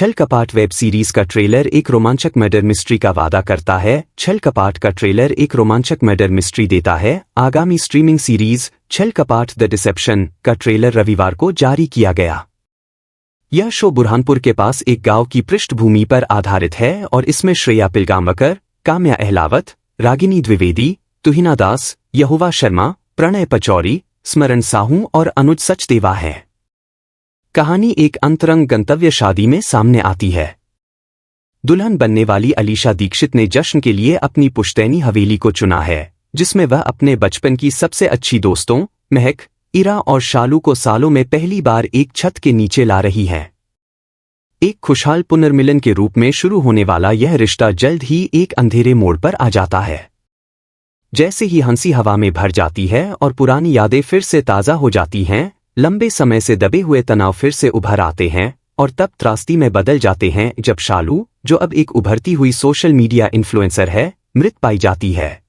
छल कपाट web series का ट्रेलर एक रोमांचक मर्डर मिस्ट्री का वादा करता है। छल कपाट का ट्रेलर एक रोमांचक मर्डर मिस्ट्री देता है। आगामी स्ट्रीमिंग सीरीज छल कपाट द डिसेप्शन का ट्रेलर रविवार को जारी किया गया। यह शो बुरहानपुर के पास एक गांव की पृष्ठभूमि पर आधारित है और इसमें श्रेया पिलगांवकर, काम्या अहलावत, रागिनी द्विवेदी, तुहिना दास, यहुवा शर्मा, प्रणय पचौरी, स्मरण साहू और अनुज सचदेवा हैं। कहानी एक अंतरंग गंतव्य शादी में सामने आती है। दुल्हन बनने वाली अलीशा दीक्षित ने जश्न के लिए अपनी पुश्तैनी हवेली को चुना है, जिसमें वह अपने बचपन की सबसे अच्छी दोस्तों महक, इरा और शालू को सालों में पहली बार एक छत के नीचे ला रही है। एक खुशहाल पुनर्मिलन के रूप में शुरू होने वाला यह रिश्ता जल्द ही एक अंधेरे मोड़ पर आ जाता है। जैसे ही हंसी हवा में भर जाती है और पुरानी यादें फिर से ताज़ा हो जाती हैं, लंबे समय से दबे हुए तनाव फिर से उभर आते हैं और तब त्रासदी में बदल जाते हैं जब शालू, जो अब एक उभरती हुई सोशल मीडिया इन्फ्लुएंसर है, मृत पाई जाती है।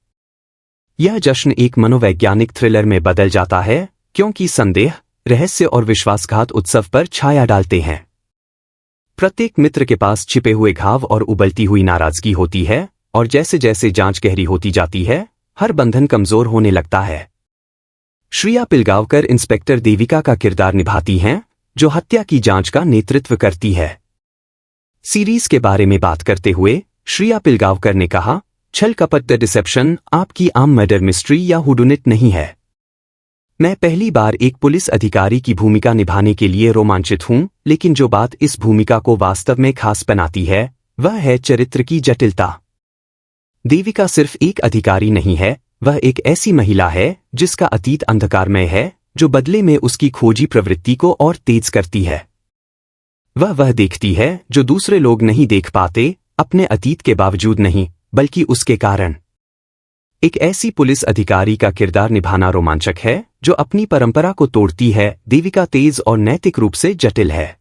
यह जश्न एक मनोवैज्ञानिक थ्रिलर में बदल जाता है क्योंकि संदेह, रहस्य और विश्वासघात उत्सव पर छाया डालते हैं। प्रत्येक मित्र के पास छिपे हुए घाव और उबलती हुई नाराजगी होती है और जैसे जैसे जांच गहरी होती जाती है, हर बंधन कमजोर होने लगता है। श्रेया पिलगांवकर इंस्पेक्टर देविका का किरदार निभाती हैं, जो हत्या की जांच का नेतृत्व करती है। सीरीज के बारे में बात करते हुए श्रेया पिलगांवकर ने कहा, छल कपट द डिसेप्शन आपकी आम मर्डर मिस्ट्री या हुडुनिट नहीं है। मैं पहली बार एक पुलिस अधिकारी की भूमिका निभाने के लिए रोमांचित हूं, लेकिन जो बात इस भूमिका को वास्तव में खास बनाती है वह है चरित्र की जटिलता। देविका सिर्फ एक अधिकारी नहीं है, वह एक ऐसी महिला है जिसका अतीत अंधकारमय है, जो बदले में उसकी खोजी प्रवृत्ति को और तेज करती है। वह देखती है जो दूसरे लोग नहीं देख पाते, अपने अतीत के बावजूद नहीं, बल्कि उसके कारण। एक ऐसी पुलिस अधिकारी का किरदार निभाना रोमांचक है जो अपनी परंपरा को तोड़ती है। देविका तेज और नैतिक रूप से जटिल है।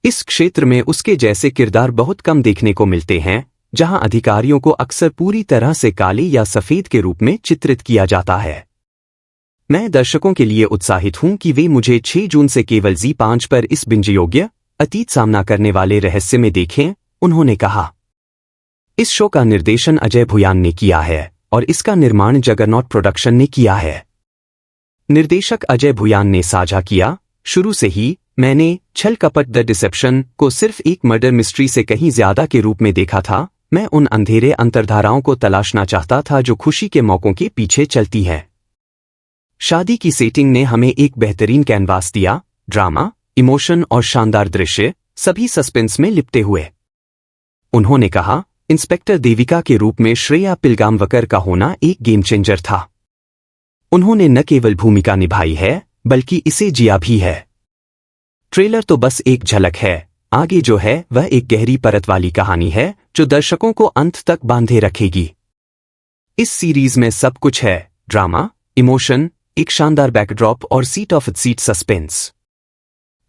इस क्षेत्र में उसके जैसे किरदार बहुत कम देखने को मिलते हैं, जहां अधिकारियों को अक्सर पूरी तरह से काले या सफेद के रूप में चित्रित किया जाता है। मैं दर्शकों के लिए उत्साहित हूं कि वे मुझे 6 जून से केवल Z5 पर इस बिंज योग्य, अतीत सामना करने वाले रहस्य में देखें, उन्होंने कहा। इस शो का निर्देशन अजय भुयान ने किया है और इसका निर्माण जगरनॉट प्रोडक्शन ने किया है। निर्देशक अजय भुयान ने साझा किया, शुरू से ही मैंने छल कपट द डिसेप्शन को सिर्फ एक मर्डर मिस्ट्री से कहीं ज्यादा के रूप में देखा था। मैं उन अंधेरे अंतर्धाराओं को तलाशना चाहता था जो खुशी के मौकों के पीछे चलती हैं। शादी की सेटिंग ने हमें एक बेहतरीन कैनवास दिया, ड्रामा, इमोशन और शानदार दृश्य, सभी सस्पेंस में लिपटे हुए। उन्होंने कहा, इंस्पेक्टर देविका के रूप में श्रेया पिलगांवकर का होना एक गेम चेंजर था। उन्होंने न केवल भूमिका निभाई है, बल्कि इसे जिया भी है। ट्रेलर तो बस एक झलक है, आगे जो है वह एक गहरी परत वाली कहानी है जो दर्शकों को अंत तक बांधे रखेगी। इस सीरीज में सब कुछ है, ड्रामा, इमोशन, एक शानदार बैकड्रॉप और सीट ऑफ सीट सस्पेंस।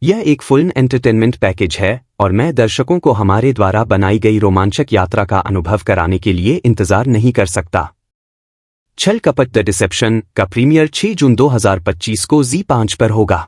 यह एक फुल एंटरटेनमेंट पैकेज है और मैं दर्शकों को हमारे द्वारा बनाई गई रोमांचक यात्रा का अनुभव कराने के लिए इंतजार नहीं कर सकता। छल कपट द डिसेप्शन का प्रीमियर 6 जून 2025 को Z5 पर होगा।